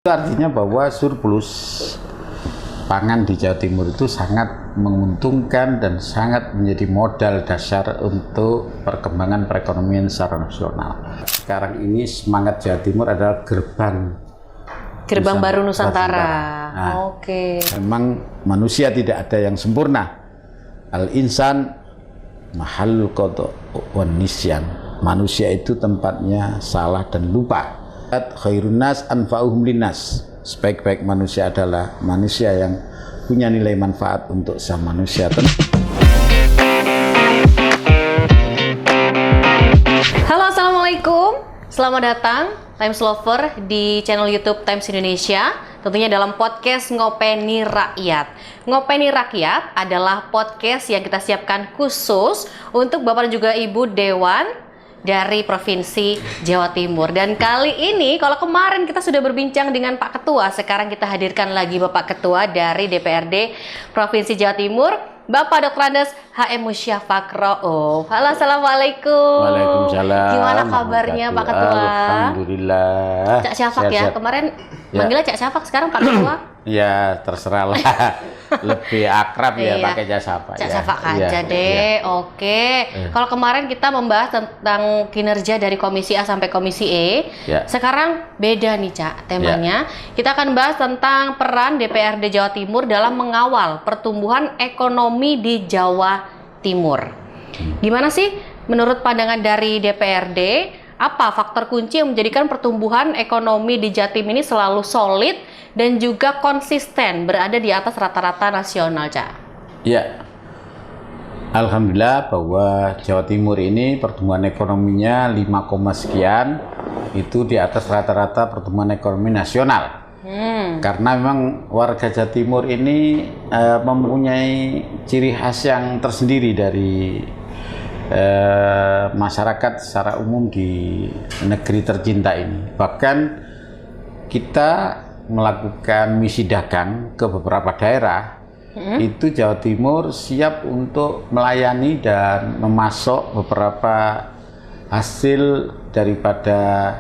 Itu artinya bahwa surplus pangan di Jawa Timur itu sangat menguntungkan dan sangat menjadi modal dasar untuk perkembangan perekonomian secara nasional. Sekarang ini semangat Jawa Timur adalah gerbang baru Nusantara. Nah, Oke. memang manusia tidak ada yang sempurna. Al-insan mahallul qada' wan nisyan. Manusia itu tempatnya salah dan lupa. Khairun nas anfa'uhum linnas. Sebaik-baik manusia adalah manusia yang punya nilai manfaat untuk sama manusia. Halo, assalamualaikum. Selamat datang Times Lover di channel YouTube Times Indonesia. Tentunya dalam podcast Ngopeni Rakyat. Ngopeni Rakyat adalah podcast yang kita siapkan khusus untuk Bapak dan juga Ibu Dewan dari Provinsi Jawa Timur. Dan kali ini, kalau kemarin kita sudah berbincang dengan Pak Ketua, sekarang kita hadirkan lagi Bapak Ketua dari DPRD Provinsi Jawa Timur, Bapak Dr. Andes HM Musyafaq Rauf. Halo, assalamualaikum. Waalaikumsalam. Gimana kabarnya Pak Ketua? Alhamdulillah. Cak Syafaq ya, kemarin manggilnya Cak Syafaq, sekarang Pak Ketua. Ya terserah lah. Lebih akrab ya pakai Cak Syafaq. Cak Syafaq aja deh. Oke. Kalau kemarin kita membahas tentang kinerja dari Komisi A sampai Komisi E. Sekarang beda nih Cak temanya. Kita akan bahas tentang peran DPRD Jawa Timur dalam mengawal pertumbuhan ekonomi di Jawa Timur. Gimana sih menurut pandangan dari DPRD? Apa faktor kunci yang menjadikan pertumbuhan ekonomi di Jatim ini selalu solid dan juga konsisten berada di atas rata-rata nasional, Cak? Ya, alhamdulillah bahwa Jawa Timur ini pertumbuhan ekonominya 5, sekian, itu di atas rata-rata pertumbuhan ekonomi nasional. Karena memang warga Jawa Timur ini mempunyai ciri khas yang tersendiri dari masyarakat secara umum di negeri tercinta ini. Bahkan kita melakukan misi dagang ke beberapa daerah, itu Jawa Timur siap untuk melayani dan memasok beberapa hasil daripada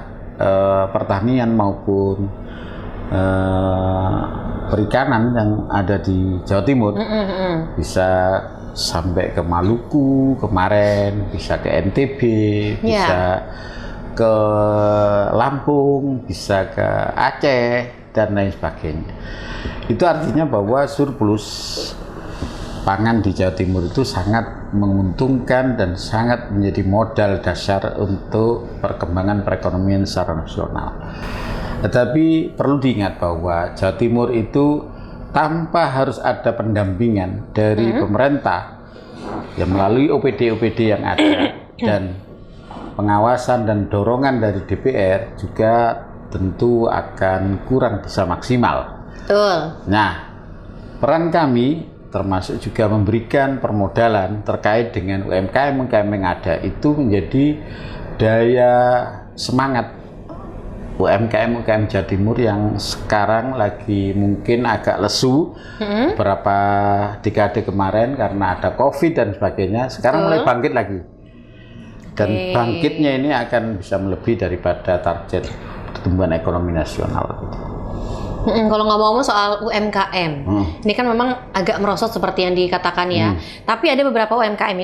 pertanian maupun perikanan yang ada di Jawa Timur. Bisa sampai ke Maluku kemarin, bisa ke NTB, bisa ke Lampung, bisa ke Aceh dan lain sebagainya. Itu artinya bahwa surplus pangan di Jawa Timur itu sangat menguntungkan dan sangat menjadi modal dasar untuk perkembangan perekonomian secara nasional. Tetapi perlu diingat bahwa Jawa Timur itu tanpa harus ada pendampingan dari pemerintah ya melalui OPD-OPD yang ada dan pengawasan dan dorongan dari DPR juga tentu akan kurang bisa maksimal. Betul. Nah, peran kami termasuk juga memberikan permodalan terkait dengan UMKM yang ada itu menjadi daya semangat UMKM Jawa Timur yang sekarang lagi mungkin agak lesu beberapa dekade kemarin karena ada COVID dan sebagainya. Sekarang mulai bangkit lagi. Dan bangkitnya ini akan bisa melebihi daripada target pertumbuhan ekonomi nasional. Kalau ngomong-ngomong soal UMKM, ini kan memang agak merosot seperti yang dikatakan ya. Tapi ada beberapa UMKM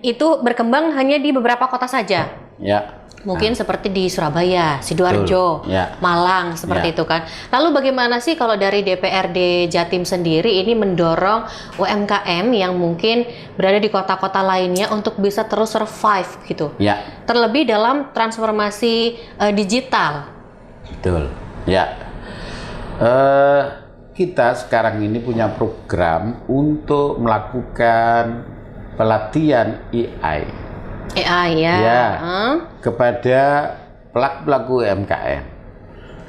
itu berkembang hanya di beberapa kota saja. Ya. Mungkin seperti di Surabaya, Sidoarjo, Malang, seperti itu kan. Lalu bagaimana sih kalau dari DPRD Jatim sendiri ini mendorong UMKM yang mungkin berada di kota-kota lainnya untuk bisa terus survive gitu? Terlebih dalam transformasi digital. Betul, ya. Kita sekarang ini punya program untuk melakukan pelatihan AI kepada pelaku-pelaku UMKM,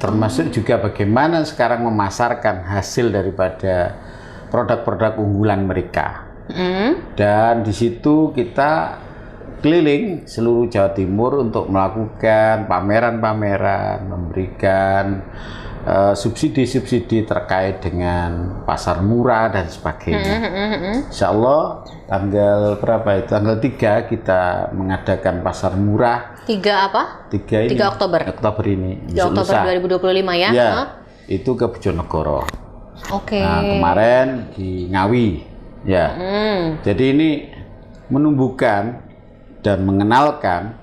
termasuk juga bagaimana sekarang memasarkan hasil daripada produk-produk unggulan mereka. Dan di situ kita keliling seluruh Jawa Timur untuk melakukan pameran-pameran, memberikan subsidi-subsidi terkait dengan pasar murah dan sebagainya. Insya Allah tanggal berapa itu? Tanggal 3 kita mengadakan pasar murah. 3 apa? 3 Oktober. Oktober ini. 3 Oktober 2025 ya? Ya, itu ke Bojonegoro. Oke. Nah, kemarin di Ngawi. Ya. Jadi ini menumbuhkan dan mengenalkan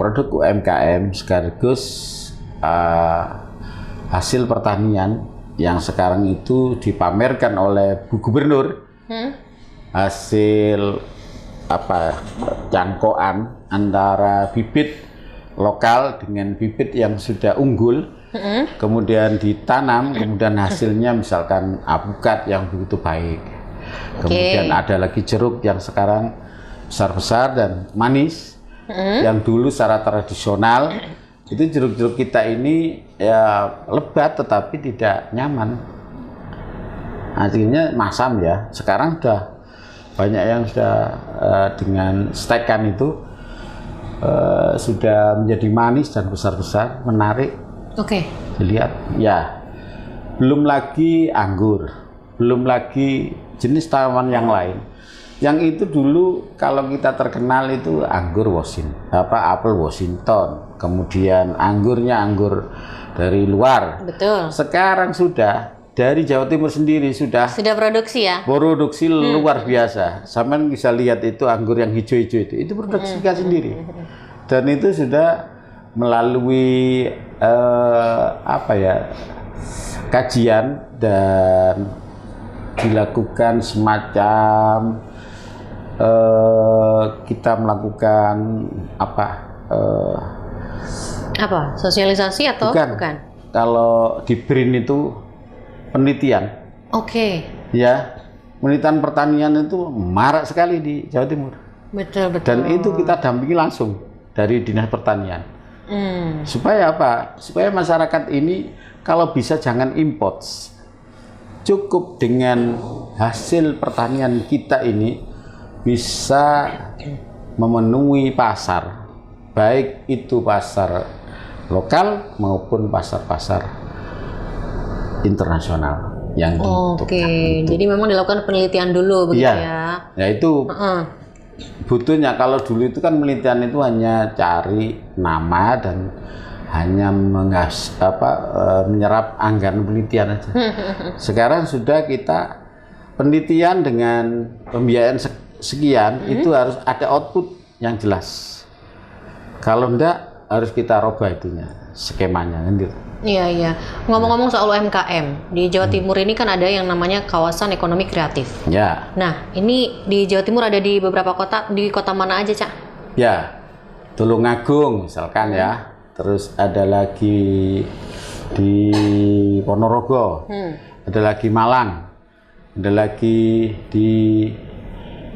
produk UMKM sekaligus hasil pertanian yang sekarang itu dipamerkan oleh Bu Gubernur. Hasil cangkokan antara bibit lokal dengan bibit yang sudah unggul, kemudian ditanam, kemudian hasilnya misalkan apukat yang begitu baik. Kemudian ada lagi jeruk yang sekarang besar-besar dan manis, yang dulu secara tradisional itu jeruk-jeruk kita ini ya lebat tetapi tidak nyaman. Akhirnya masam ya. Sekarang sudah banyak yang sudah dengan stekan itu sudah menjadi manis dan besar-besar, menarik. Oke. Dilihat ya. Belum lagi anggur, belum lagi jenis tanaman yang lain. Yang itu dulu kalau kita terkenal itu anggur apel Washington, kemudian anggurnya anggur dari luar. Betul. Sekarang sudah dari Jawa Timur sendiri sudah produksi ya. Produksi luar biasa. Sampean bisa lihat itu anggur yang hijau-hijau itu produksi kita sendiri. Dan itu sudah melalui kajian dan dilakukan semacam kita melakukan sosialisasi atau bukan? Kalau di BRIN itu penelitian. Oke. Ya, penelitian pertanian itu marak sekali di Jawa Timur. Betul. Dan itu kita dampingi langsung dari Dinas Pertanian. Supaya apa? Supaya masyarakat ini kalau bisa jangan import. Cukup dengan hasil pertanian kita ini bisa memenuhi pasar, baik itu pasar lokal maupun pasar-pasar internasional yang dibutuhkan. Oke, jadi memang dilakukan penelitian dulu begitu ya? Ya itu butuhnya. Kalau dulu itu kan penelitian itu hanya cari nama dan hanya menyerap anggaran penelitian aja. Sekarang sudah kita penelitian dengan pembiayaan sekian itu harus ada output yang jelas. Kalau enggak harus kita rubah itunya, skemanya kan gitu. Iya. Ngomong-ngomong soal UMKM, di Jawa Timur ini kan ada yang namanya kawasan ekonomi kreatif. Ya. Nah, ini di Jawa Timur ada di beberapa kota, di kota mana aja, Cak? Ya, Tulungagung misalkan ya. Terus ada lagi di Ponorogo, ada lagi Malang, ada lagi di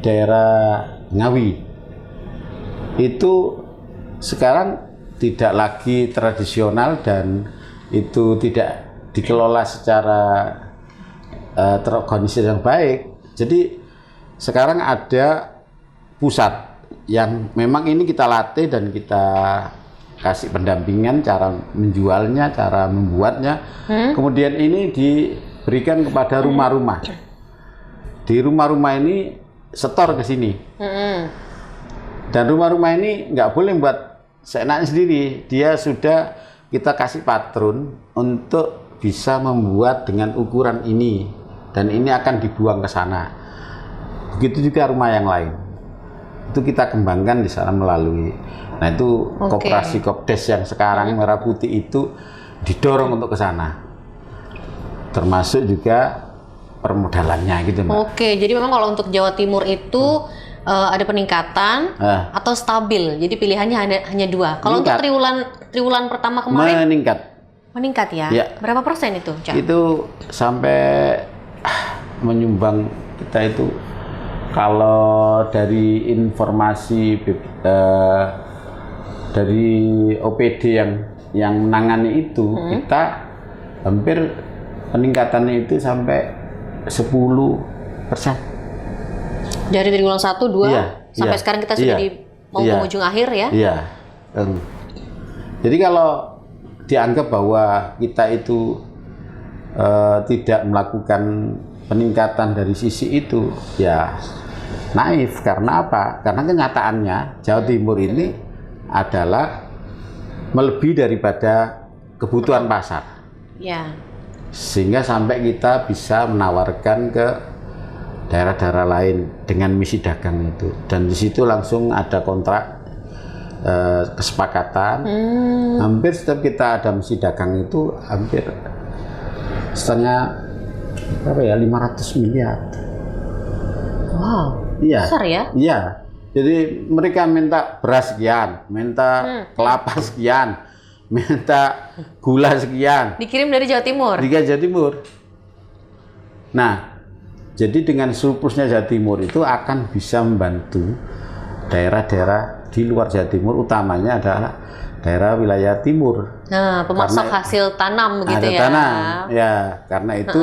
daerah Ngawi. Itu sekarang tidak lagi tradisional dan itu tidak dikelola secara terorganisir yang baik. Jadi sekarang ada pusat yang memang ini kita latih dan kita kasih pendampingan cara menjualnya, cara membuatnya. Kemudian ini diberikan kepada rumah-rumah. Di rumah-rumah ini setor ke sini. Dan rumah-rumah ini nggak boleh buat seenaknya sendiri. Dia sudah kita kasih patron untuk bisa membuat dengan ukuran ini. Dan ini akan dibuang ke sana. Begitu juga rumah yang lain. Itu kita kembangkan di sana melalui. Nah itu koperasi Kopdes yang sekarang Merah Putih itu didorong untuk ke sana. Termasuk juga permodalannya gitu Mbak. Oke, jadi memang kalau untuk Jawa Timur itu ada peningkatan atau stabil. Jadi pilihannya hanya dua. Kalau untuk triwulan pertama kemarin meningkat ya? Ya. Berapa persen itu, Cak? Itu sampai menyumbang kita itu kalau dari informasi dari OPD yang menangani itu kita hampir peningkatannya itu sampai 10%. Dari triwulan 1, 2 sampai sekarang kita sudah di penghujung akhir ya? Iya. Jadi kalau dianggap bahwa kita itu tidak melakukan peningkatan dari sisi itu, ya naif. Karena apa? Karena kenyataannya Jawa Timur ini adalah melebihi daripada kebutuhan pasar. Ya. Sehingga sampai kita bisa menawarkan ke daerah-daerah lain dengan misi dagang itu. Dan di situ langsung ada kontrak kesepakatan. Hampir setiap kita ada misi dagang itu hampir setengah 500 miliar. Wow. Iya. Besar ya? Iya. Jadi mereka minta beras sekian, minta kelapa sekian, minta gula sekian. Dikirim dari Jawa Timur. Di Jawa Timur. Nah, jadi dengan surplusnya Jawa Timur itu akan bisa membantu daerah-daerah di luar Jawa Timur, utamanya adalah daerah wilayah timur. Nah, pemasok Karena hasil tanam begitu ada ya. tanam. Ya, karena itu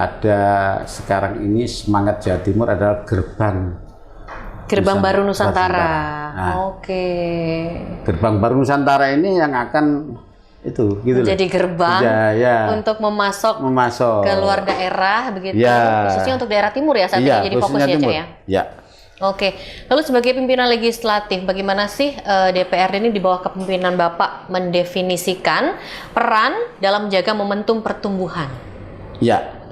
ada sekarang ini semangat Jawa Timur adalah gerbang Baru Nusantara. Nah, Oke. Gerbang Baru Nusantara ini yang akan itu gitu Menjadi gerbang ya. untuk memasok ke luar daerah begitu. Ya. Khususnya untuk daerah timur ya saat ini jadi fokusnya aja ya. Ya. Oke. Lalu sebagai pimpinan legislatif, bagaimana sih DPRD ini di bawah kepemimpinan Bapak mendefinisikan peran dalam menjaga momentum pertumbuhan? Ya.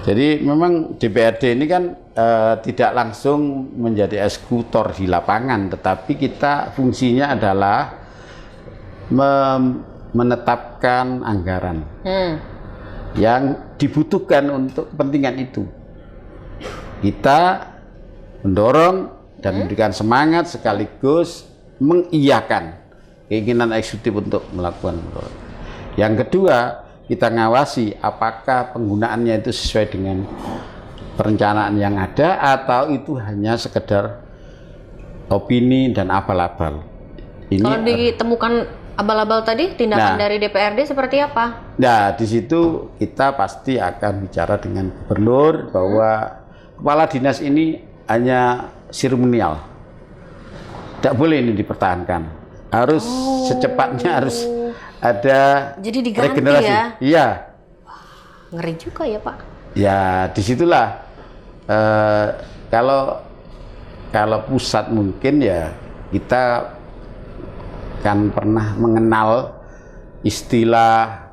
Jadi memang DPRD ini kan tidak langsung menjadi eksekutor di lapangan, tetapi kita fungsinya adalah menetapkan anggaran yang dibutuhkan untuk kepentingan itu. Kita mendorong dan memberikan semangat sekaligus mengiyakan keinginan eksekutif untuk melakukan. Yang kedua, kita ngawasi apakah penggunaannya itu sesuai dengan perencanaan yang ada atau itu hanya sekedar opini dan abal-abal. Kalau ditemukan abal-abal tadi, tindakan dari DPRD seperti apa? Nah, di situ kita pasti akan bicara dengan gubernur bahwa kepala dinas ini hanya seremonial. Tidak boleh ini dipertahankan. Harus secepatnya harus ada jadi diganti regenerasi. Ya? Iya. Ngeri juga ya Pak. Ya disitulah kalau pusat mungkin ya kita kan pernah mengenal istilah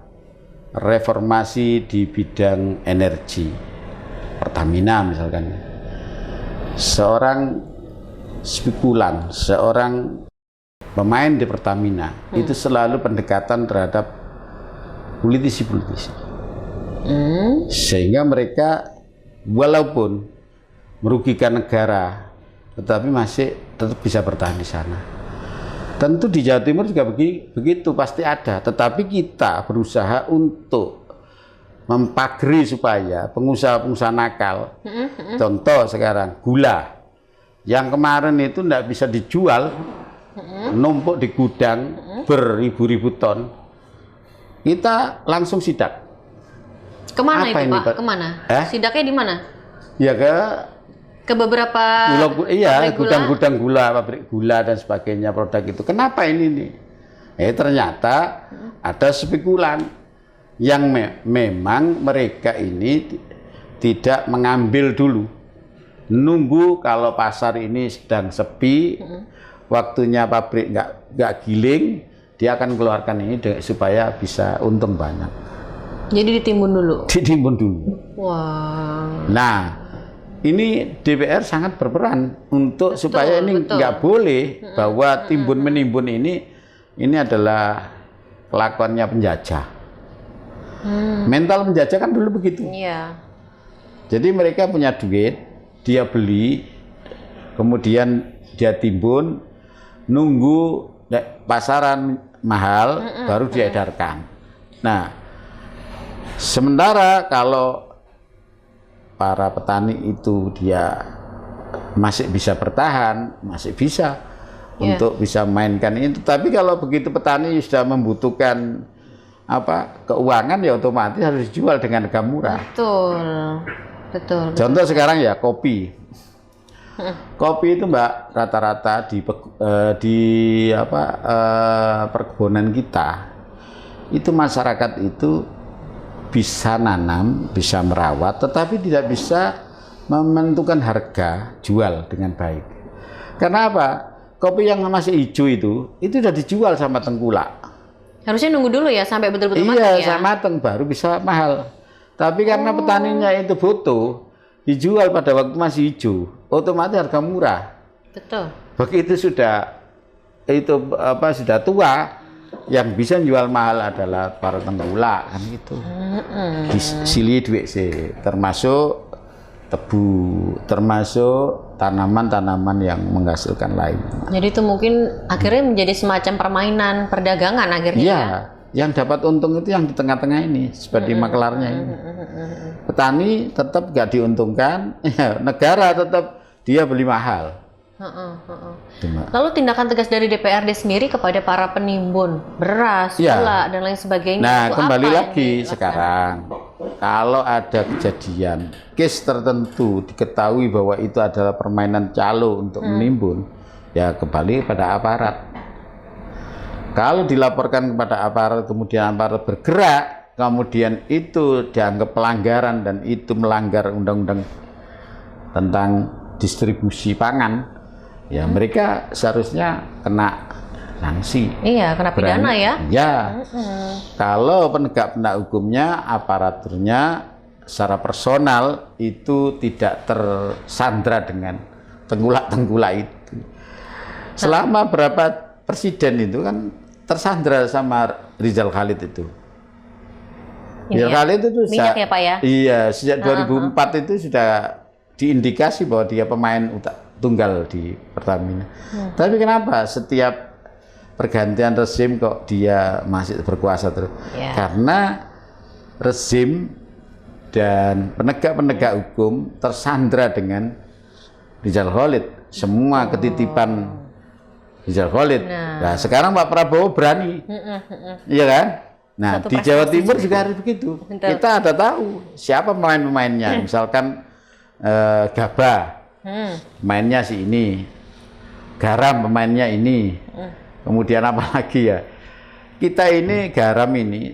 reformasi di bidang energi. Pertamina misalkan. Seorang spekulan, seorang pemain di Pertamina itu selalu pendekatan terhadap politisi-politisi. Sehingga mereka walaupun merugikan negara tetapi masih tetap bisa bertahan di sana. Tentu di Jawa Timur juga begitu pasti ada, tetapi kita berusaha untuk mempagri supaya pengusaha-pengusaha nakal, contoh sekarang gula yang kemarin itu tidak bisa dijual, numpuk di gudang beribu-ribu ton, kita langsung sidak. Kemana apa itu ini, Pak? Kemana? Sidaknya di mana? Ya ke beberapa gudang-gudang gula, pabrik gula dan sebagainya, produk itu. Kenapa ini nih? Ternyata ada spekulan yang memang mereka ini tidak mengambil dulu, nunggu kalau pasar ini sedang sepi, waktunya pabrik nggak giling, dia akan keluarkan ini supaya bisa untung banyak. Jadi ditimbun dulu? Ditimbun dulu. Wah. Nah, ini DPR sangat berperan untuk supaya ini nggak boleh bahwa timbun menimbun ini adalah kelakuannya penjajah. Mental penjajah kan dulu begitu. Iya. Jadi mereka punya duit, dia beli, kemudian dia timbun, nunggu pasaran mahal, baru diedarkan. Nah, sementara kalau para petani itu dia masih bisa bertahan, masih bisa untuk bisa mainkan ini. Tapi kalau begitu petani sudah membutuhkan keuangan, ya otomatis harus dijual dengan harga murah. Betul. Contoh sekarang ya kopi. Kopi itu Mbak rata-rata di perkebunan kita itu masyarakat itu bisa nanam, bisa merawat, tetapi tidak bisa menentukan harga jual dengan baik. Karena apa? Kopi yang masih hijau itu sudah dijual sama tengkulak. Harusnya nunggu dulu ya sampai betul-betul matang ya? Iya, sampai matang baru bisa mahal. Tapi karena petaninya itu butuh, dijual pada waktu masih hijau, otomatis harga murah. Betul. Begitu sudah tua, yang bisa jual mahal adalah para tengkulak kan gitu. Sili duit sih, termasuk tebu, termasuk tanaman-tanaman yang menghasilkan lain. Jadi itu mungkin akhirnya menjadi semacam permainan perdagangan akhirnya. Iya, yang dapat untung itu yang di tengah-tengah ini, seperti makelarnya ini. Petani tetap nggak diuntungkan, negara tetap dia beli mahal. Lalu tindakan tegas dari DPRD sendiri kepada para penimbun beras, gula, dan lain sebagainya. Nah, itu kembali apa lagi sekarang, kalau ada kejadian case tertentu diketahui bahwa itu adalah permainan calo untuk menimbun, ya kembali pada aparat. Kalau dilaporkan kepada aparat, kemudian aparat bergerak, kemudian itu dianggap pelanggaran dan itu melanggar undang-undang tentang distribusi pangan, ya mereka seharusnya kena sanksi. Iya, kena pidana ya. Ya. Kalau penegak hukumnya, aparaturnya secara personal itu tidak tersandra dengan tengkulak-tengkulak itu. Selama berapa presiden itu kan tersandra sama Rizal Khalid itu. Rizal Khalid itu minyak ya Pak ya? Iya, sejak 2004 itu sudah diindikasi bahwa dia pemain tunggal di Pertamina. Tapi kenapa setiap pergantian rezim kok dia masih berkuasa terus? Karena rezim dan penegak-penegak hukum tersandra dengan Rizal Khalid. Semua ketitipan Rizal Khalid. Nah, sekarang Pak Prabowo berani. Iya kan? Nah, di Jawa Timur juga harus begitu. Kita ada tahu siapa pemain-pemainnya. Misalkan Gabah, pemainnya si ini, Garam pemainnya ini, kemudian apa lagi ya? Kita ini Garam ini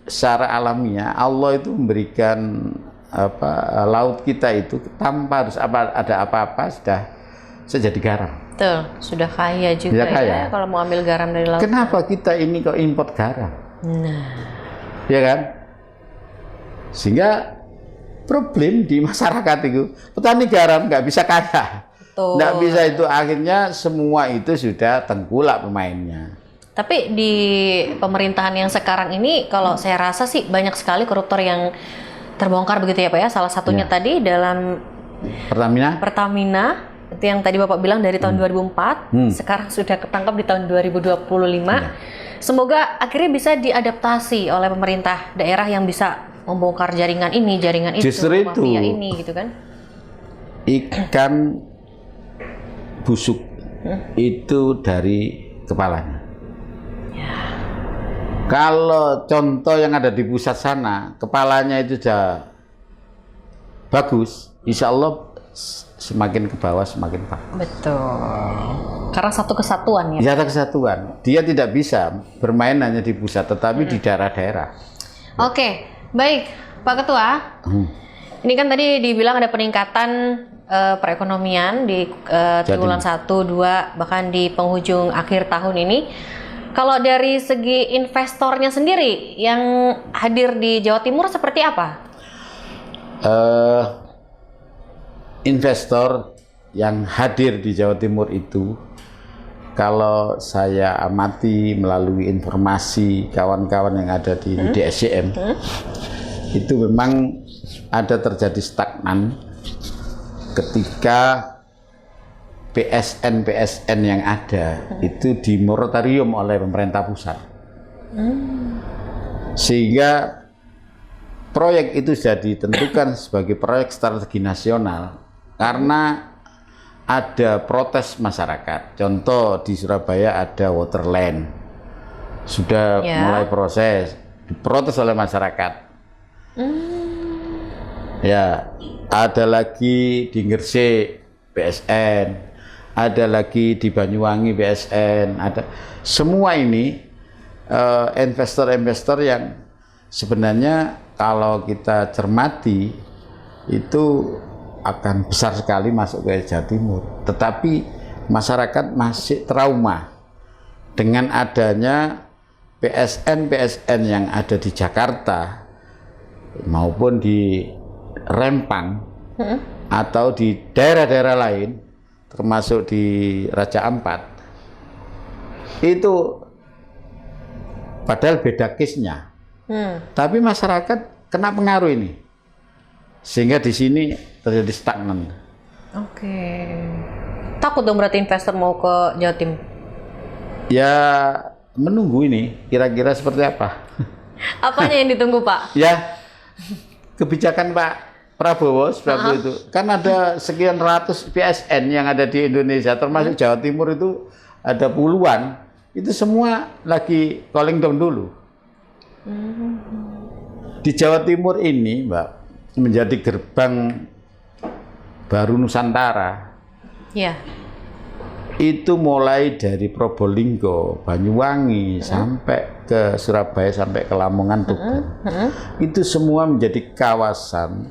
secara alamiah Allah itu memberikan laut kita itu tanpa harus ada apa-apa sudah jadi garam. Betul, sudah kaya juga ya kalau mau ambil garam dari laut. Kenapa kita ini kok import garam? Nah, ya kan? Sehingga problem di masyarakat itu petani garam nggak bisa kaya, nggak bisa itu, akhirnya semua itu sudah tengkulak pemainnya. Tapi di pemerintahan yang sekarang ini kalau saya rasa sih banyak sekali koruptor yang terbongkar begitu ya Pak ya. Salah satunya tadi dalam Pertamina itu yang tadi Bapak bilang dari tahun 2004 sekarang sudah ketangkap di tahun 2025. Semoga akhirnya bisa diadaptasi oleh pemerintah daerah yang bisa membongkar jaringan ini, jaringan itu, mafia ini gitu kan. Ikan busuk itu dari kepalanya. Kalau contoh yang ada di pusat sana, kepalanya itu sudah bagus, insya Allah semakin ke bawah semakin bagus. Betul. Karena satu kesatuan ya. Satu kesatuan. Dia tidak bisa bermain hanya di pusat, tetapi di daerah-daerah. Oke, baik Pak Ketua. Ini kan tadi dibilang ada peningkatan perekonomian di triwulan 1, 2, bahkan di penghujung akhir tahun ini. Kalau dari segi investornya sendiri yang hadir di Jawa Timur seperti apa? Investor yang hadir di Jawa Timur itu, kalau saya amati melalui informasi kawan-kawan yang ada di DSCM, itu memang ada terjadi stagnan ketika PSN yang ada itu dimoratorium oleh pemerintah pusat, sehingga proyek itu sudah ditentukan sebagai proyek strategi nasional karena ada protes masyarakat. Contoh di Surabaya ada Waterland, sudah mulai diprotes oleh masyarakat. Ya, ada lagi di Gresik PSN, ada lagi di Banyuwangi PSN, ada semua ini investor-investor yang sebenarnya kalau kita cermati itu akan besar sekali masuk ke Jawa Timur. Tetapi masyarakat masih trauma dengan adanya PSN yang ada di Jakarta maupun di Rempang atau di daerah-daerah lain, termasuk di Raja Ampat. Itu padahal beda case-nya. Tapi masyarakat kena pengaruh ini. Sehingga di sini terjadi stagnan. Oke. Takut dong berarti investor mau ke Jawa Timur? Ya menunggu ini kira-kira seperti apa. Apanya yang ditunggu, Pak? Ya kebijakan Pak Prabowo seperti itu. Kan ada sekian ratus PSN yang ada di Indonesia, termasuk Jawa Timur itu ada puluhan. Itu semua lagi calling down dulu. Di Jawa Timur ini, Mbak, menjadi gerbang baru Nusantara. Ya. Itu mulai dari Probolinggo, Banyuwangi, sampai ke Surabaya, sampai ke Lamongan, Tuban. Itu semua menjadi kawasan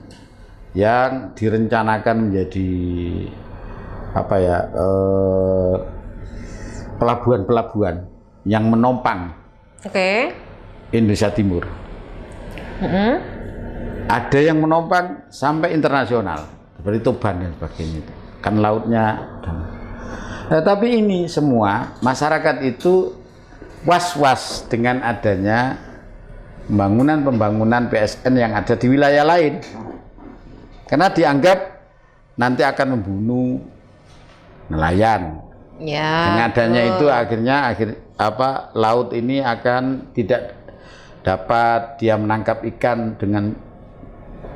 yang direncanakan menjadi apa ya, pelabuhan-pelabuhan yang menopang Indonesia Timur. Ada yang menopang sampai internasional, seperti Tuban dan sebagainya. Kan lautnya. Nah, tapi ini semua masyarakat itu was-was dengan adanya pembangunan PSN yang ada di wilayah lain, karena dianggap nanti akan membunuh nelayan. Ya. Dengan adanya itu akhirnya laut ini akan tidak dapat dia menangkap ikan dengan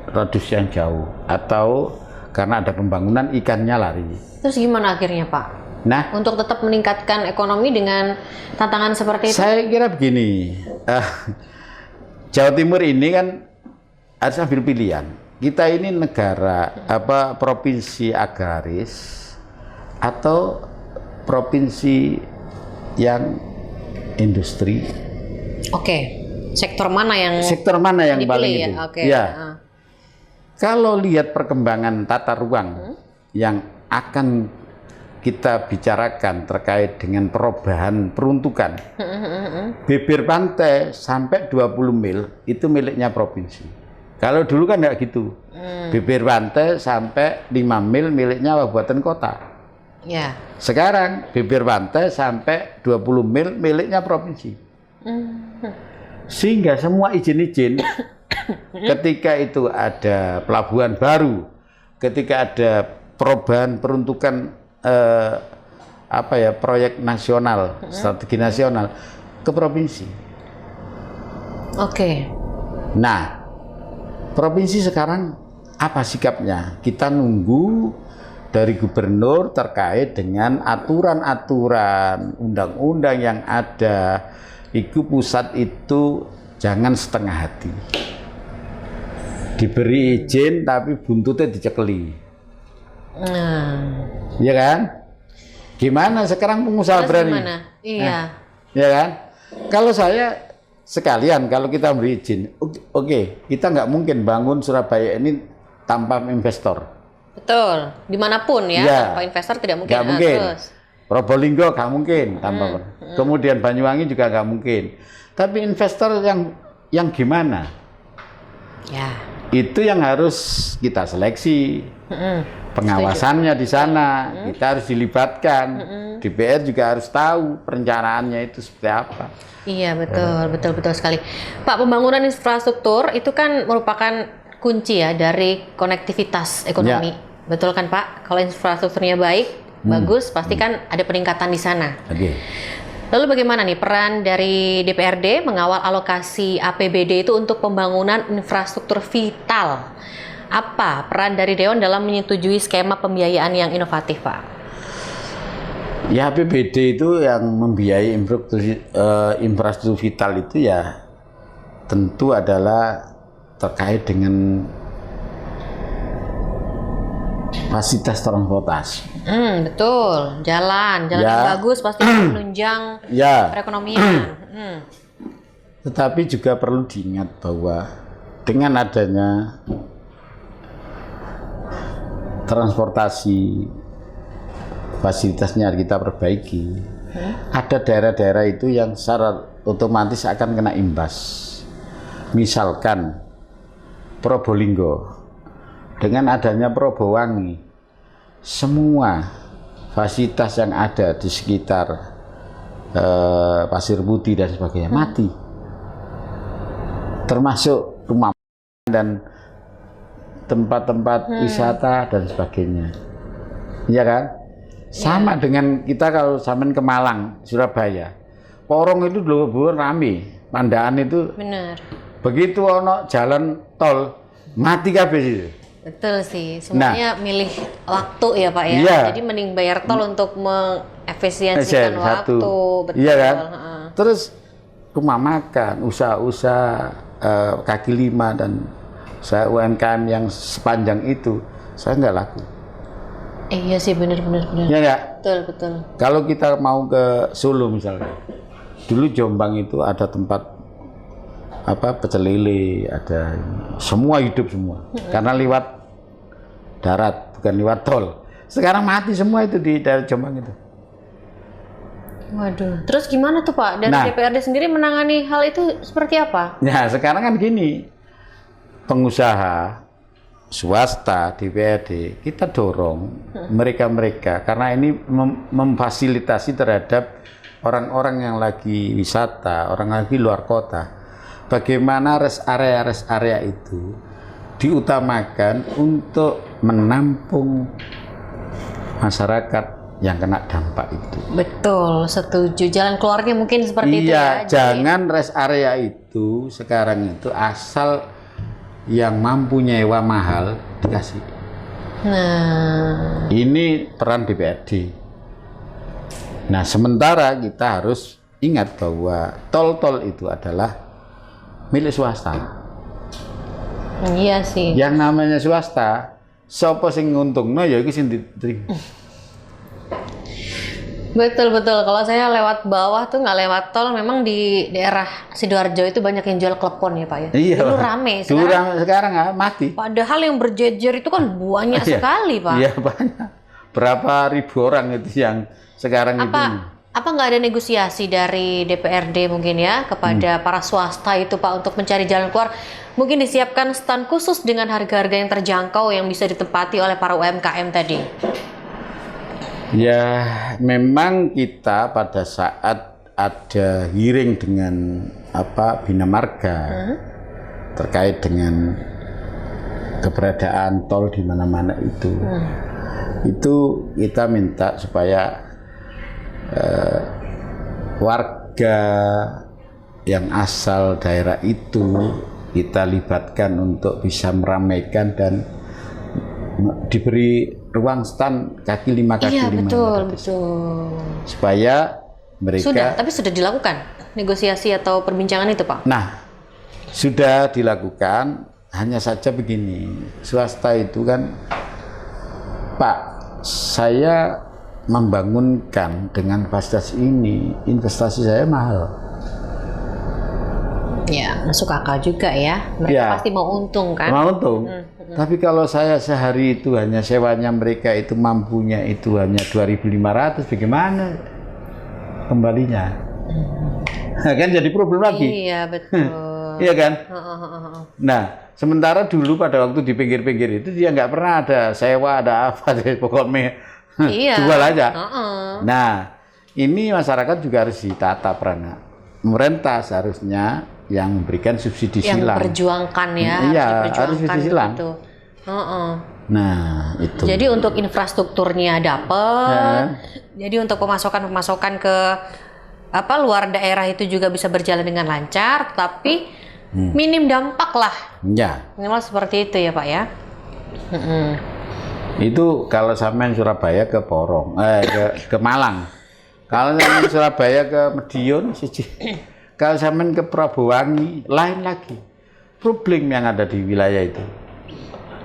radius yang jauh, atau karena ada pembangunan ikannya lari. Terus gimana akhirnya, Pak? Nah, untuk tetap meningkatkan ekonomi dengan tantangan seperti itu? Saya kira begini, Jawa Timur ini kan harus ambil pilihan. Kita ini negara provinsi agraris atau provinsi yang industri. Sektor mana yang paling ya? itu? Ya. Kalau lihat perkembangan tata ruang yang akan kita bicarakan terkait dengan perubahan peruntukan, bibir pantai sampai 20 mil itu miliknya provinsi. Kalau dulu kan nggak gitu, bibir pantai sampai 5 mil miliknya kabupaten kota. Ya. Sekarang bibir pantai sampai 20 mil miliknya provinsi. Sehingga semua izin-izin ketika itu ada pelabuhan baru, ketika ada perubahan peruntukan proyek nasional, strategi nasional ke provinsi. Nah, provinsi sekarang apa sikapnya? Kita nunggu dari gubernur terkait dengan aturan-aturan undang-undang yang ada. Iku pusat itu jangan setengah hati. Diberi izin tapi buntutnya dicekeli. Iya kan? Gimana sekarang pengusaha berani? Iya. Iya kan? Kalau saya sekalian, kalau kita beri izin, kita nggak mungkin bangun Surabaya ini tanpa investor. Betul, dimanapun ya, tanpa investor tidak mungkin. Nggak mungkin. Probolinggo nggak mungkin tanpa. Kemudian Banyuwangi juga nggak mungkin. Tapi investor yang gimana? Ya. Itu yang harus kita seleksi. Pengawasannya di sana kita harus dilibatkan. DPR juga harus tahu perencanaannya itu seperti apa. Iya, betul sekali. Pak, pembangunan infrastruktur itu kan merupakan kunci ya dari konektivitas ekonomi. Betul kan, Pak? Kalau infrastrukturnya baik, bagus, pasti kan ada peningkatan di sana. Lalu bagaimana nih peran dari DPRD mengawal alokasi APBD itu untuk pembangunan infrastruktur vital? Apa peran dari Dewan dalam menyetujui skema pembiayaan yang inovatif, Pak? Ya, APBD itu yang membiayai infrastruktur vital itu ya tentu adalah terkait dengan fasilitas transportasi. Betul, jalan yang bagus pasti menunjang perekonomian. Tetapi juga perlu diingat bahwa dengan adanya transportasi fasilitasnya kita perbaiki, ada daerah-daerah itu yang secara otomatis akan kena imbas. Misalkan Probolinggo, dengan adanya Probowangi, semua fasilitas yang ada di sekitar Pasir Putih dan sebagainya mati, termasuk rumah dan tempat-tempat wisata dan sebagainya, iya kan? Sama dengan kita kalau sampean ke Malang, Surabaya, Porong itu dulu rame, Pandaan itu. Bener. Begitu ono jalan tol mati kabeh itu. Betul sih, semuanya milih waktu ya Pak ya. Iya. Jadi mending bayar tol untuk mengefisiensikan waktu. Betul. Iya kan? Terus rumah makan, usaha-usaha kaki lima dan usaha UMKM yang sepanjang itu saya nggak laku. Iya sih, benar-benar. Iya nggak? Betul. Kalau kita mau ke Solo misalnya, dulu Jombang itu ada tempat pecel lele, ada semua hidup semua, karena lewat darat bukan lewat tol. Sekarang mati semua itu di daerah Jombang itu. Waduh, terus gimana tuh Pak? Dari DPRD sendiri menangani hal itu seperti apa? Ya sekarang kan gini, pengusaha swasta DPRD kita dorong mereka karena ini memfasilitasi terhadap orang-orang yang lagi wisata, orang lagi luar kota. Bagaimana rest area itu diutamakan untuk menampung masyarakat yang kena dampak itu. Betul, setuju. Jalan keluarnya mungkin seperti itu ya. Iya, jangan rest area itu sekarang itu asal yang mampu nyewa mahal dikasih. Nah, ini peran DPRD. Nah, sementara kita harus ingat bahwa tol-tol itu adalah milik swasta. Iya sih. Yang namanya swasta, sapa sing nguntungno ya iki sing diterima. Betul. Kalau saya lewat bawah tuh nggak lewat tol, memang di daerah Sidoarjo itu banyak yang jual klepon ya Pak ya. Iya. Dulu rame. Sekarang mati. Padahal yang berjejer itu kan banyak sekali Pak. Iya banyak. Berapa ribu orang itu yang sekarang itu. Apa nggak ada negosiasi dari DPRD mungkin ya kepada para swasta itu Pak untuk mencari jalan keluar? Mungkin disiapkan stand khusus dengan harga-harga yang terjangkau yang bisa ditempati oleh para UMKM tadi. Ya, memang kita pada saat ada hearing dengan Bina Marga terkait dengan keberadaan tol di mana-mana itu kita minta supaya warga yang asal daerah itu kita libatkan untuk bisa meramaikan dan diberi ruang stand kaki lima. Iya, betul. Supaya mereka sudah dilakukan negosiasi atau perbincangan itu Pak? Nah, sudah dilakukan, hanya saja begini, swasta itu kan, Pak, saya membangunkan dengan fasilitas ini, investasi saya mahal. Ya, masuk akal juga ya. Mereka pasti mau untung kan? Mau untung. Tapi kalau saya sehari itu hanya sewanya mereka itu mampunya itu hanya 2.500, bagaimana kembalinya? Nah, kan jadi problem lagi. Iya, betul. Iya kan? Nah, sementara dulu pada waktu di pinggir-pinggir itu dia nggak pernah ada sewa, ada apa, pokoknya jual aja. Nah, ini masyarakat juga harus ditata perannya. Pemerintah seharusnya yang memberikan subsidi silang. Yang perjuangkan ya. Iya, harus subsidi silang. Gitu. Nah, itu. Jadi untuk infrastrukturnya dapat. Jadi untuk pemasokan ke luar daerah itu juga bisa berjalan dengan lancar, tapi minim dampak lah. Ya. Minimal seperti itu ya Pak ya. Itu kalau sampean Surabaya ke Porong, ke Malang. Kalau sampean Surabaya ke Medion, kalau sampean ke Probowangi, lain lagi. Problem yang ada di wilayah itu.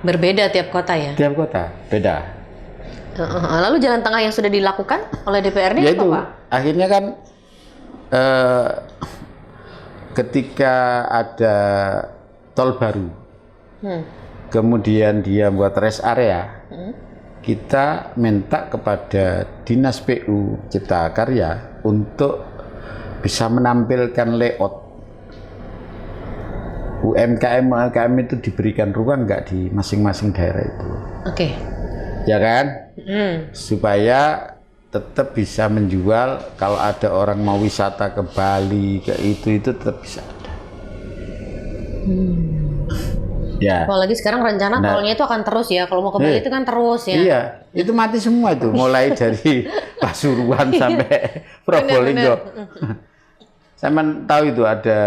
Berbeda tiap kota ya? Tiap kota, beda. Lalu jalan tengah yang sudah dilakukan oleh DPRD ya itu, apa Pak? Akhirnya kan ketika ada tol baru, kemudian dia buat rest area, kita minta kepada Dinas PU Cipta Karya untuk bisa menampilkan layout UMKM itu diberikan ruang nggak di masing-masing daerah itu. Oke. Ya kan? Supaya tetap bisa menjual, kalau ada orang mau wisata ke Bali, ke itu tetap bisa ada. Ya. Apalagi sekarang rencana tolnya itu akan terus ya. Kalau mau ke Bali itu kan terus ya. Iya, itu mati semua itu, mulai dari Pasuruan sampai Probolinggo. Saya tahu itu ada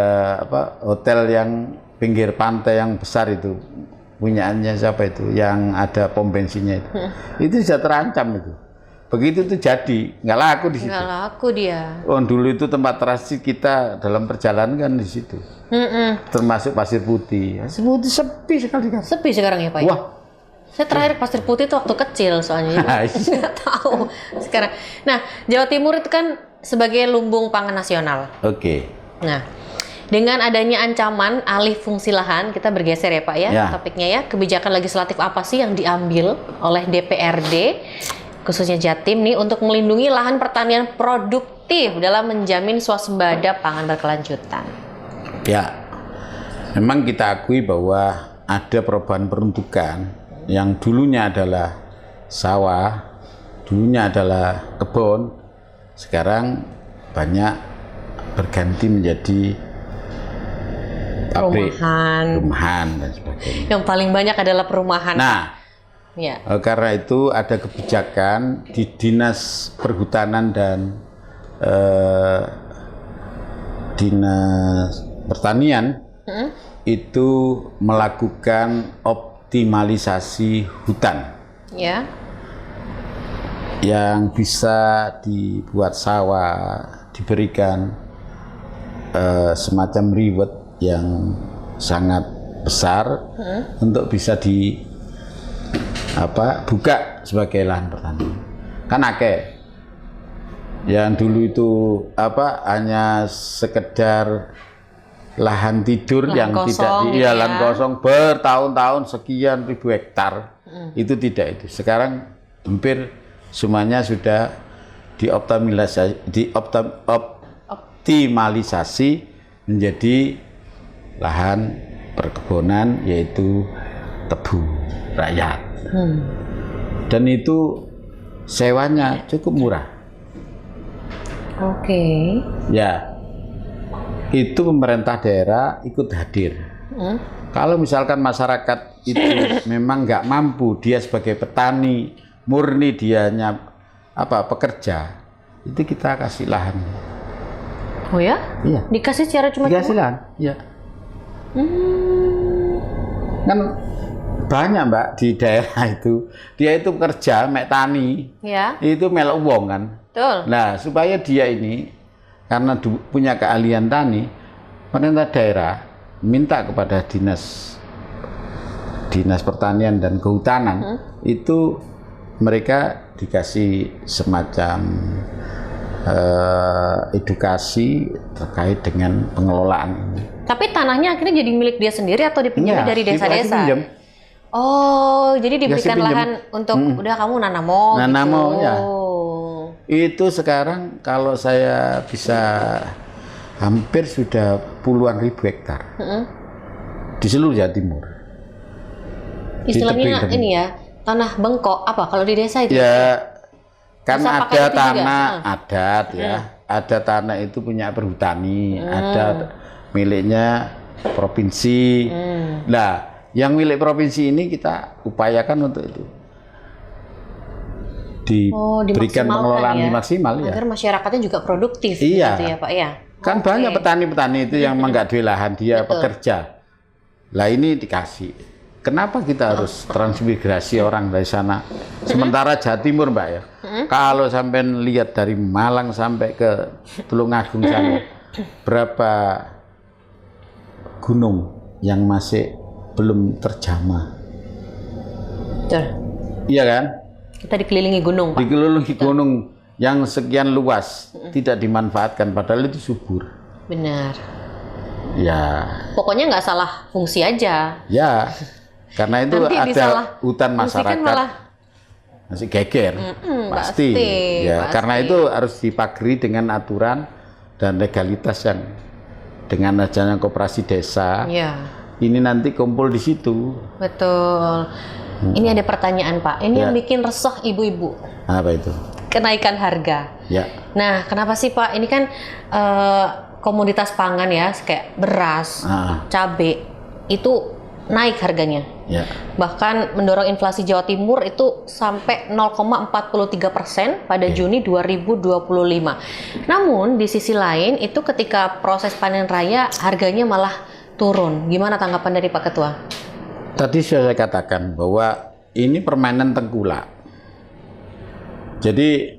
hotel yang pinggir pantai yang besar itu, punyaannya siapa itu, yang ada pom bensinnya itu. Itu sudah terancam itu. Begitu itu jadi, nggak laku di situ. Nggak laku dia. Oh, dulu itu tempat transit kita dalam perjalanan kan di situ. Termasuk Pasir Putih. Pasir Putih sepi sekali kan. Sepi sekarang ya Pak? Wah. Saya terakhir Pasir Putih itu waktu kecil soalnya. Nggak tahu sekarang. Nah, Jawa Timur itu kan sebagai lumbung pangan nasional. Oke. Nah, dengan adanya ancaman alih fungsi lahan, kita bergeser ya Pak ya, topiknya ya. Kebijakan legislatif apa sih yang diambil oleh DPRD khususnya Jatim nih untuk melindungi lahan pertanian produktif dalam menjamin swasembada pangan berkelanjutan? Ya, memang kita akui bahwa ada perubahan peruntukan yang dulunya adalah sawah, dulunya adalah kebun, sekarang banyak berganti menjadi pabrik, rumahan dan sebagainya. Yang paling banyak adalah perumahan. Nah, karena itu ada kebijakan di Dinas Perhutanan dan Dinas Pertanian itu melakukan optimalisasi hutan. Ya. Yang bisa dibuat sawah, diberikan semacam reward yang sangat besar untuk bisa buka sebagai lahan pertanian. Kan akeh yang dulu itu hanya sekedar lahan tidur yang tidak lahan kosong bertahun-tahun sekian ribu hektar. Itu tidak itu. Sekarang hampir semuanya sudah dioptimalisasi menjadi lahan perkebunan, yaitu tebu rakyat. Dan itu sewanya cukup murah. Oke. Ya, itu pemerintah daerah ikut hadir. Kalau misalkan masyarakat itu memang nggak mampu, dia sebagai petani murni, dianya pekerja, itu kita kasih lahan. Oh ya? Iya. Dikasih secara cuma-cuma? Dikasih lahan, iya. Kan banyak Mbak di daerah itu, dia itu kerja mek tani, itu melok uang kan. Betul. Nah, supaya dia ini karena punya keahlian tani, pemerintah daerah minta kepada Dinas Pertanian dan Kehutanan itu mereka dikasih semacam edukasi terkait dengan pengelolaan ini. Tapi tanahnya akhirnya jadi milik dia sendiri atau dipinjam dari desa-desa? Oh, jadi diberikan lahan untuk udah kamu nanamo gitu. Ya. Itu sekarang kalau saya bisa hampir sudah puluhan ribu hektar di seluruh Jawa Timur. Istilahnya ini ya, tanah bengkok apa kalau di desa itu? Ya, kan ada tanah adat ya, ada tanah itu punya perhutani, ada miliknya provinsi. Nah, yang milik provinsi ini kita upayakan untuk itu diberikan pengelolaan maksimal ya. Agar masyarakatnya juga produktif gitu ya Pak ya. Kan banyak petani-petani itu yang enggak duwe lahan, dia pekerja. Lah ini dikasih. Kenapa kita harus transmigrasi orang dari sana? Sementara Jawa Timur Mbak ya. Kalau sampai lihat dari Malang sampai ke Tulungagung sana, berapa gunung yang masih belum terjamah. Betul. Iya kan? Kita dikelilingi gunung, Pak. Dikelilingi gunung yang sekian luas, tidak dimanfaatkan, padahal itu subur. Benar. Ya. Pokoknya nggak salah fungsi aja. Ya, karena itu Nanti ada disalah hutan fungsikan masyarakat malah. masih geger, pasti. Ya, pasti. karena itu harus dipagari dengan aturan dan legalitas yang dengan adanya koperasi desa. Ya. Ini nanti kumpul di situ. Betul. Ini ada pertanyaan Pak. Ini yang bikin resah ibu-ibu. Apa itu? Kenaikan harga. Ya. Nah, kenapa sih Pak? Ini kan komoditas pangan ya, kayak beras, cabai itu naik harganya. Ya. Bahkan mendorong inflasi Jawa Timur itu sampai 0,43% pada Juni 2025. Namun di sisi lain itu ketika proses panen raya harganya malah turun. Gimana tanggapan dari Pak Ketua? Tadi sudah saya katakan bahwa ini permainan tengkulak. Jadi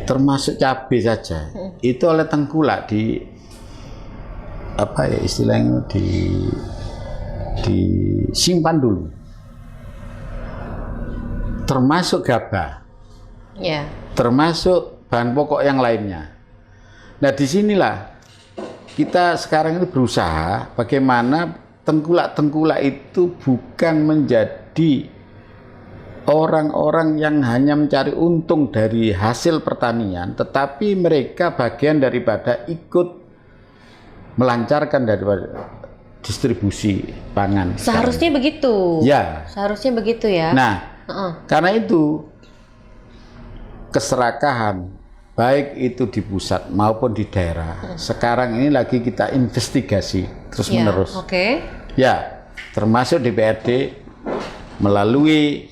termasuk cabai saja itu oleh tengkulak apa ya istilahnya disimpan dulu. Termasuk gabah. Ya. Termasuk bahan pokok yang lainnya. Nah, disinilah kita sekarang ini berusaha bagaimana tengkulak-tengkulak itu bukan menjadi orang-orang yang hanya mencari untung dari hasil pertanian, tetapi mereka bagian daripada ikut melancarkan daripada distribusi pangan. Seharusnya begitu. Ya. Seharusnya begitu ya. Nah, karena itu keserakahan baik itu di pusat maupun di daerah. Sekarang ini lagi kita investigasi terus menerus. Oke. Ya, termasuk DPRD melalui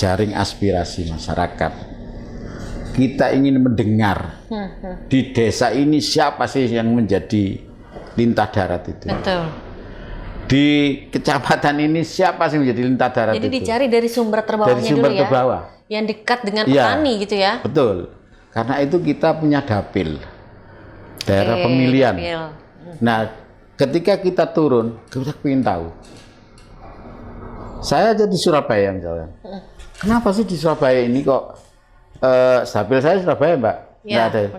jaring aspirasi masyarakat. Kita ingin mendengar di desa ini siapa sih yang menjadi lintah darat itu. Betul. Di kecamatan ini siapa sih menjadi lintah darat Jadi itu. Jadi dicari dari sumber terbawahnya dari sumber dulu ya. terbawah. Yang dekat dengan petani gitu ya. Betul. Karena itu kita punya dapil. Daerah pemilihan. Dapil. Nah, ketika kita turun, kita ingin tahu. Saya aja di Surabaya misalnya. Kenapa sih di Surabaya ini kok dapil saya Surabaya, Mbak? Ya, ada.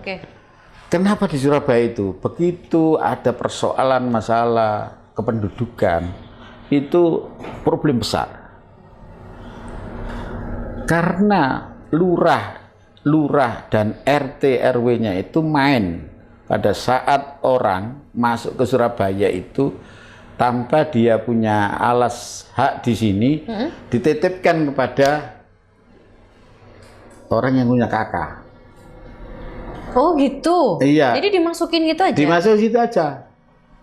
Kenapa di Surabaya itu begitu ada persoalan masalah kependudukan itu problem besar. Karena lurah dan RT RW-nya itu main pada saat orang masuk ke Surabaya itu tanpa dia punya alas hak di sini dititipkan kepada orang yang punya KK. Oh gitu. Iya. Jadi dimasukin gitu aja. Dimasukin situ aja.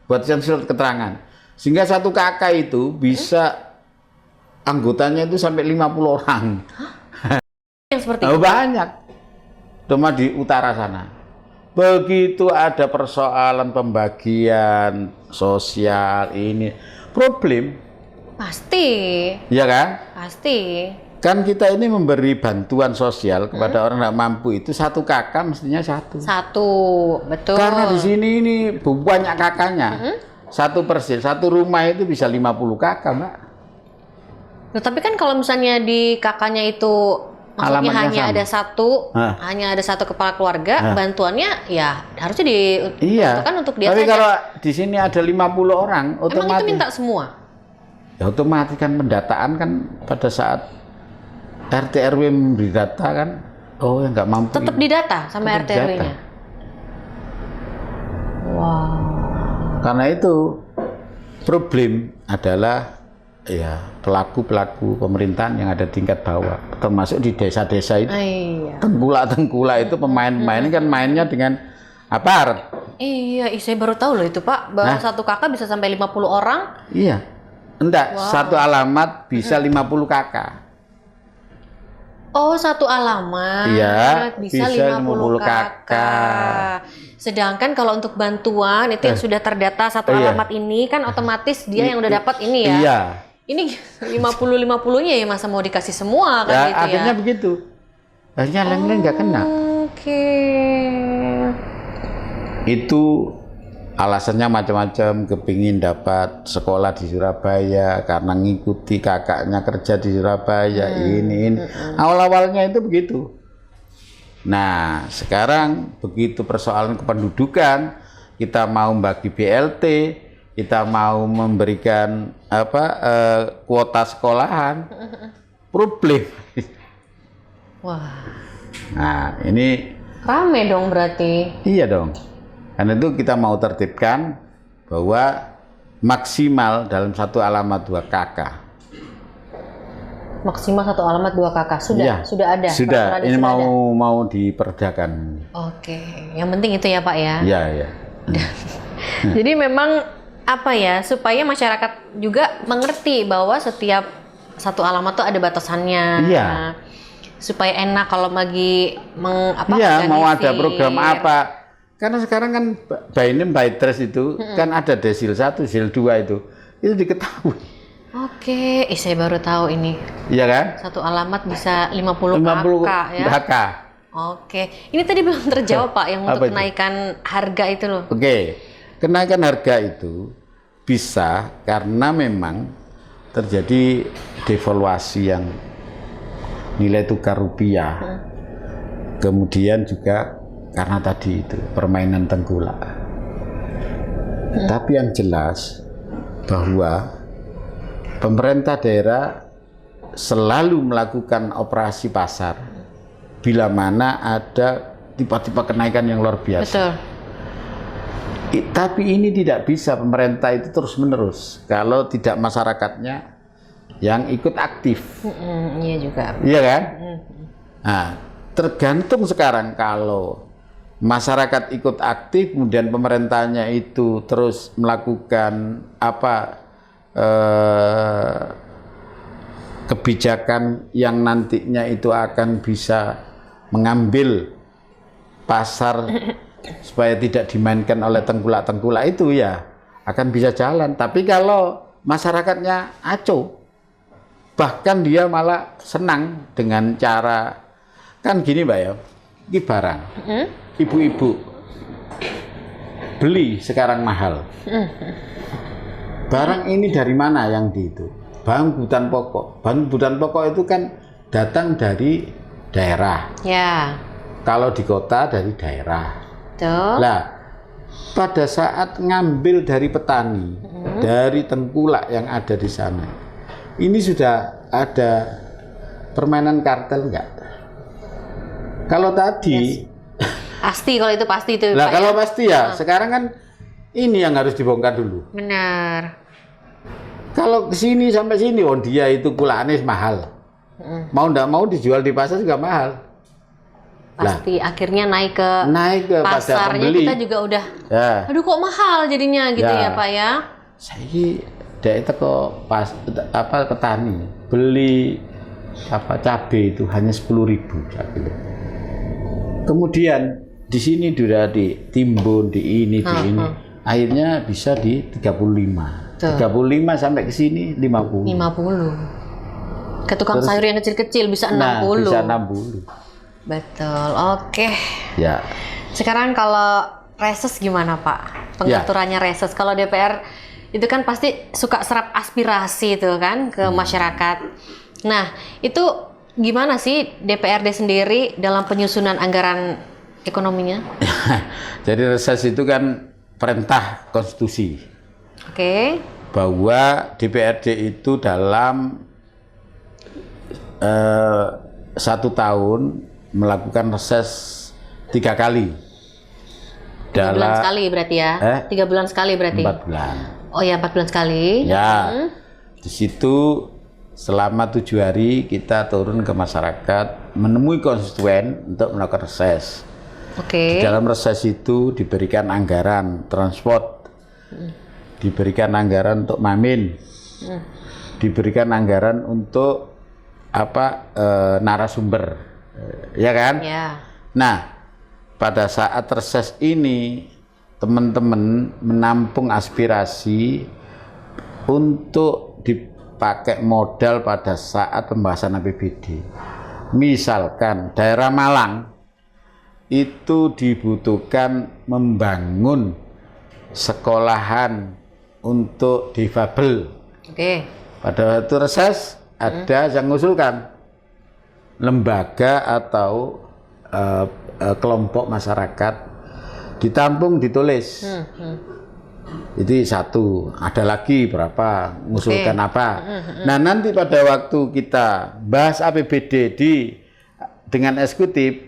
Buat surat keterangan. Sehingga satu KK itu bisa anggotanya itu sampai 50 orang. Yang seperti itu. Banyak. Cuma di utara sana. Begitu ada persoalan pembagian sosial ini problem. Pasti. Iya kan? Pasti. Kan kita ini memberi bantuan sosial kepada orang tidak mampu itu satu kakak mestinya satu. Satu, betul. Karena di sini ini banyak kakaknya. Satu persis, satu rumah itu bisa 50 kakak, Mbak. Nah, tapi kan kalau misalnya di kakaknya itu maksudnya Alamatnya hanya sama. ada satu, hanya ada satu kepala keluarga, bantuannya ya harusnya diuntukkan untuk dia tapi saja. kalau di sini ada 50 orang, otomatis. Emang itu minta semua? Ya otomatis kan pendataan kan pada saat RT RW memberi data kan, oh yang nggak mampu. Tetap didata sama RT RW-nya. Wow. Karena itu problem adalah ya pelaku pemerintahan yang ada tingkat bawah, termasuk di desa-desa itu. Tengkulak-tengkulak itu pemain-pemain kan mainnya dengan aparat. Iya, saya baru tahu loh itu Pak, bahwa satu kakak bisa sampai 50 orang. Iya. Enggak, satu alamat bisa 50 kakak. Oh, satu alamat bisa 50 kakak. Sedangkan kalau untuk bantuan itu yang sudah terdata satu alamat ini kan otomatis dia yang udah dapat ini ya. Iya. Ini 50-50-nya ya masa mau dikasih semua kan Ya, gitu ya. akhirnya begitu. Akhirnya lain-lain nggak kena. Oke. Itu alasannya macam-macam, kepingin dapat sekolah di Surabaya karena ngikuti kakaknya kerja di Surabaya, ini. Awal-awalnya itu begitu. Nah, sekarang begitu persoalan kependudukan, kita mau bagi BLT, kita mau memberikan kuota sekolahan, problem. Wah. Nah, ini Rame dong berarti. iya dong. Karena itu kita mau tertibkan bahwa maksimal dalam satu alamat 2 KK. Maksimal 1 alamat 2 KK. Sudah ada. Sudah. Ini sudah ada. mau diperdakan. Oke. Yang penting itu ya Pak ya. Iya. Jadi memang apa ya, supaya masyarakat juga mengerti bahwa setiap satu alamat tuh ada batasannya. Iya. Supaya enak kalau lagi Iya, mau ada program apa. Karena sekarang kan by name by address itu kan ada desil 1, desil 2 itu diketahui. Oke, saya baru tahu ini. Iya kan? Satu alamat bisa 50 KK ya. KK. Oke, ini tadi belum terjawab Pak yang untuk Apa itu? kenaikan harga itu loh. Oke, kenaikan harga itu bisa karena memang terjadi devaluasi yang nilai tukar rupiah, kemudian juga karena tadi itu permainan tengkulak. Tapi yang jelas bahwa pemerintah daerah selalu melakukan operasi pasar bila mana ada tiba-tiba kenaikan yang luar biasa. Betul. Tapi ini tidak bisa pemerintah itu terus-menerus kalau tidak masyarakatnya yang ikut aktif. Iya juga. Iya kan? Nah, tergantung sekarang kalau masyarakat ikut aktif, kemudian pemerintahnya itu terus melakukan kebijakan yang nantinya itu akan bisa mengambil pasar supaya tidak dimainkan oleh tengkulak-tengkulak itu ya akan bisa jalan. Tapi kalau masyarakatnya acuh, bahkan dia malah senang dengan cara, kan gini Mbak ya, ini barang, ibu-ibu beli sekarang mahal. Barang ini dari mana yang di itu? Bahan kebutuhan pokok. Bahan kebutuhan pokok itu kan datang dari daerah. Ya. Kalau di kota dari daerah. Tuh. Lah, pada saat ngambil dari petani, dari tengkulak yang ada di sana, ini sudah ada permainan kartel enggak? Kalau tadi, Pasti kalau itu pasti itu. lah Pak, kalau ya? pasti ya, sekarang kan ini yang harus dibongkar dulu. Benar. Kalau kesini sampai sini, oh dia itu kulaannya mahal. Mau ndak mau dijual di pasar juga mahal. Pasti akhirnya naik ke pada pasarnya pembeli. kita juga udah. Ya. Aduh kok mahal jadinya gitu ya Pak ya. Saya dek itu kok petani beli cabai itu hanya 10.000 cabai. Kemudian di sini sudah ditimbun di ini. Akhirnya bisa di 35. Tuh. 35 sampai ke sini 50. 50. Ke tukang sayur yang kecil-kecil bisa 60. Nah, bisa 60. Betul. Oke. Ya. Sekarang kalau reses gimana Pak? Pengaturannya reses. Kalau DPR itu kan pasti suka serap aspirasi itu kan ke masyarakat. Nah, itu gimana sih DPRD sendiri dalam penyusunan anggaran ekonominya? Jadi reses itu kan perintah konstitusi. Oke. Bahwa DPRD itu dalam 1 tahun melakukan reses 3 kali. 3 bulan sekali berarti ya? 3 bulan sekali berarti? 4 bulan. Oh ya, 4 bulan sekali. Ya, di situ selama 7 hari kita turun ke masyarakat, menemui konstituen untuk melakukan reses. Oke. Di dalam reses itu diberikan anggaran transport, diberikan anggaran untuk mamin, diberikan anggaran untuk narasumber, ya kan? Ya. Nah, pada saat reses ini teman-teman menampung aspirasi untuk dipakai modal pada saat pembahasan APBD. Misalkan daerah Malang itu dibutuhkan membangun sekolahan untuk difabel. Oke. Pada waktu reses ada yang mengusulkan lembaga atau kelompok masyarakat ditampung, ditulis. Itu satu. Ada lagi berapa, mengusulkan apa. Nah, nanti pada waktu kita bahas APBD dengan eksekutif,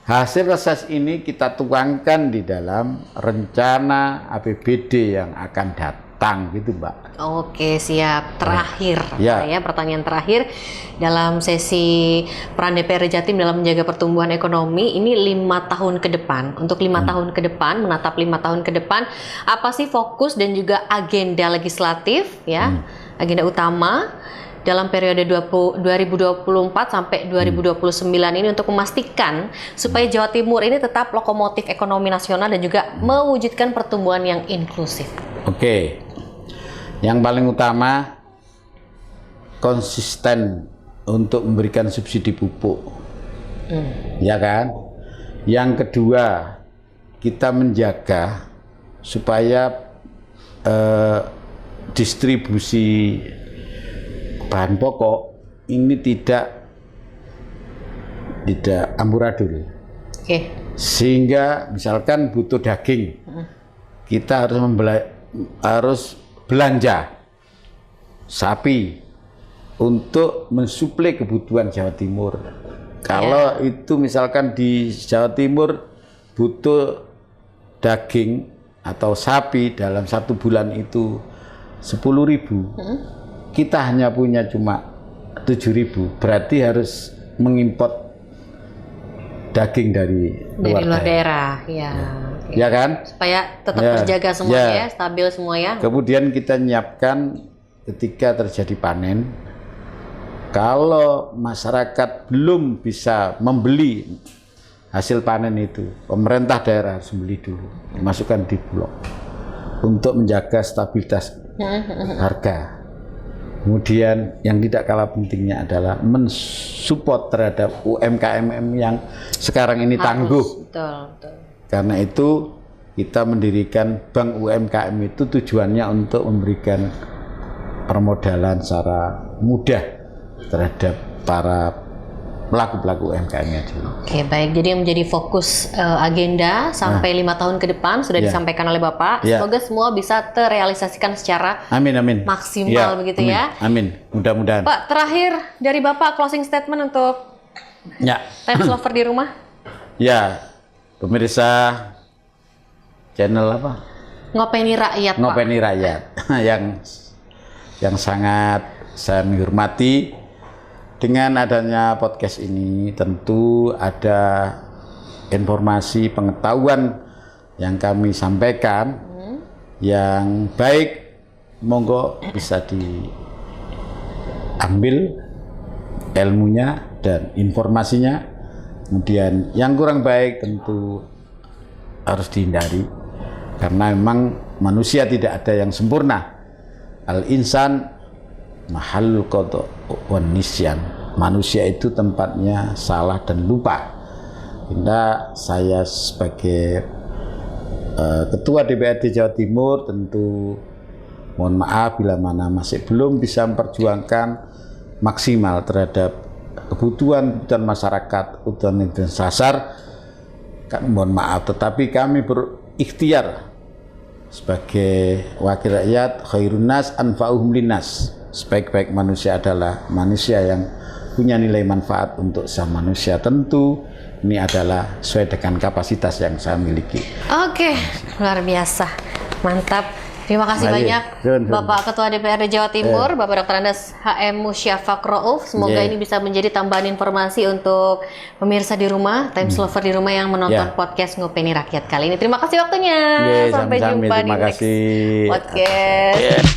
hasil reses ini kita tuangkan di dalam rencana APBD yang akan datang, gitu, Mbak. Oke, siap. Terakhir, ya, pertanyaan terakhir dalam sesi peran DPRD Jatim dalam menjaga pertumbuhan ekonomi ini 5 tahun ke depan. Untuk 5 tahun ke depan, menatap 5 tahun ke depan, apa sih fokus dan juga agenda legislatif, ya, agenda utama dalam periode 2024 sampai 2029 ini untuk memastikan supaya Jawa Timur ini tetap lokomotif ekonomi nasional dan juga mewujudkan pertumbuhan yang inklusif. Oke. Yang paling utama konsisten untuk memberikan subsidi pupuk. Ya kan? Yang kedua, kita menjaga supaya distribusi bahan pokok ini tidak amburadul. Sehingga misalkan butuh daging, kita harus belanja sapi untuk mensuplai kebutuhan Jawa Timur. Kalau itu misalkan di Jawa Timur butuh daging atau sapi dalam 1 bulan itu 10.000, kita hanya punya cuma 7.000, berarti harus mengimport daging dari luar daerah. Ya kan? Supaya tetap terjaga semuanya, stabil semua ya. Kemudian kita nyiapkan ketika terjadi panen, kalau masyarakat belum bisa membeli hasil panen itu, pemerintah daerah harus beli dulu, dimasukkan di Bulog untuk menjaga stabilitas harga. Kemudian yang tidak kalah pentingnya adalah mensupport terhadap UMKM yang sekarang ini tangguh. Betul. Karena itu kita mendirikan Bank UMKM itu tujuannya untuk memberikan permodalan secara mudah terhadap para pelaku-pelaku UMKM-nya dulu. Oke, baik. Jadi yang menjadi fokus agenda sampai 5 tahun ke depan sudah disampaikan oleh Bapak. Semoga semua bisa terrealisasikan secara maksimal begitu ya. Amin. Mudah-mudahan. Pak, terakhir dari Bapak closing statement untuk Times Lover di rumah. Ya, pemirsa channel apa? Ngopeni Rakyat, Ngopeni Rakyat yang sangat saya menghormati. Dengan adanya podcast ini tentu ada informasi pengetahuan yang kami sampaikan yang baik, monggo bisa diambil ilmunya dan informasinya. Kemudian yang kurang baik tentu harus dihindari, karena memang manusia tidak ada yang sempurna. Al-insan mahallul qada' wan nisyan. Manusia itu tempatnya salah dan lupa. Hingga saya sebagai Ketua DPRD Jawa Timur tentu mohon maaf bila mana masih belum bisa memperjuangkan maksimal terhadap kebutuhan masyarakat, kebutuhan dasar. Mohon maaf, tetapi kami berikhtiar sebagai wakil rakyat, khairun nas anfa'uhum linnas. Sebaik-baik manusia adalah manusia yang punya nilai manfaat untuk sama manusia. Tentu ini adalah sesuai dengan kapasitas yang saya miliki. Oke, luar biasa, mantap. Terima kasih banyak Bapak Ketua DPRD Jawa Timur, Bapak Dr. Andes HM Musyafaq Rauf. Semoga ini bisa menjadi tambahan informasi untuk pemirsa di rumah, Times Lover di rumah yang menonton podcast Ngopeni Rakyat kali ini. Terima kasih waktunya. Sampai jumpa di next podcast.